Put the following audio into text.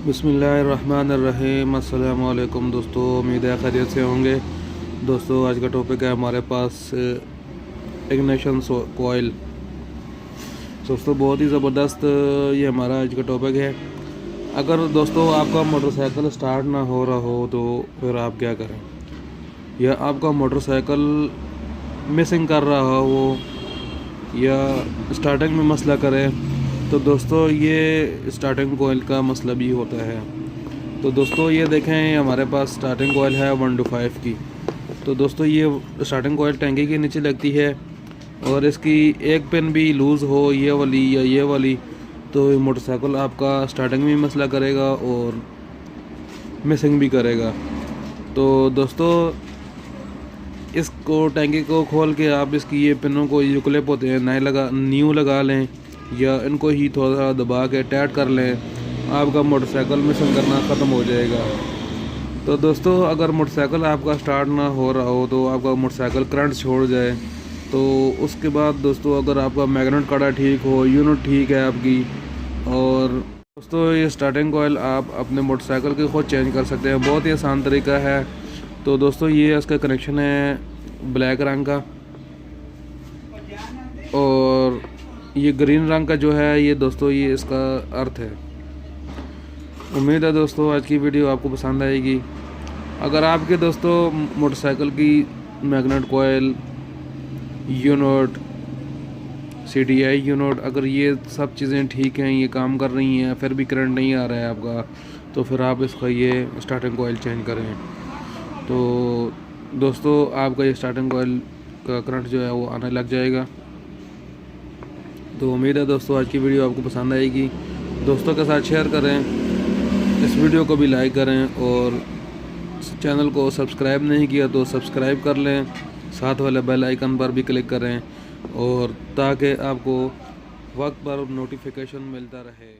बिस्मिल्लाहिर्रहमानिर्रहीम। अस्सलाम वालेकुम दोस्तों, उम्मीद है खैरियत से होंगे। दोस्तों आज का टॉपिक है हमारे पास इग्निशन कोयल। दोस्तों बहुत ही ज़बरदस्त ये हमारा आज का टॉपिक है। अगर दोस्तों आपका मोटरसाइकिल स्टार्ट ना हो रहा हो तो फिर आप क्या करें, या आपका मोटरसाइकिल मिसिंग कर रहा हो या स्टार्टिंग में मसला करें, तो दोस्तों ये स्टार्टिंग कोयल का मसला भी होता है। तो दोस्तों ये देखें, हमारे पास स्टार्टिंग कोयल है 125 की। तो दोस्तों ये स्टार्टिंग कोयल टैंकी के नीचे लगती है, और इसकी एक पिन भी लूज़ हो, ये वाली या ये वाली, तो मोटरसाइकिल आपका स्टार्टिंग में मसला करेगा और मिसिंग भी करेगा। तो दोस्तों इसको टैंकी को खोल के आप इसकी ये पिनों को, जो क्लिप होते हैं, न्यू लगा लें, या इनको ही थोड़ा सा दबा के टाइट कर लें। आपका मोटरसाइकिल मिसिंग करना ख़त्म हो जाएगा। तो दोस्तों अगर मोटरसाइकिल आपका स्टार्ट ना हो रहा हो, तो आपका मोटरसाइकिल करंट छोड़ जाए, तो उसके बाद दोस्तों अगर आपका मैग्नेट कड़ा ठीक हो, यूनिट ठीक है आपकी, और दोस्तों ये स्टार्टिंग कोयल आप अपने मोटरसाइकिल के खुद चेंज कर सकते हैं। बहुत ही आसान तरीका है। तो दोस्तों ये इसका कनेक्शन है ब्लैक रंग का, और ये ग्रीन रंग का जो है, ये दोस्तों ये इसका अर्थ है। उम्मीद है दोस्तों आज की वीडियो आपको पसंद आएगी। अगर आपके दोस्तों मोटरसाइकिल की मैग्नेट कोयल, यूनिट, CDI यूनिट, अगर ये सब चीज़ें ठीक हैं, ये काम कर रही हैं, फिर भी करंट नहीं आ रहा है आपका, तो फिर आप इसका ये स्टार्टिंग कोयल चेंज करें। तो दोस्तों आपका ये स्टार्टिंग कोयल का करंट जो है वो आने लग जाएगा। तो उम्मीद है दोस्तों आज की वीडियो आपको पसंद आएगी। दोस्तों के साथ शेयर करें, इस वीडियो को भी लाइक करें, और चैनल को सब्सक्राइब नहीं किया तो सब्सक्राइब कर लें, साथ वाले बेल आइकन पर भी क्लिक करें, और ताकि आपको वक्त पर नोटिफिकेशन मिलता रहे।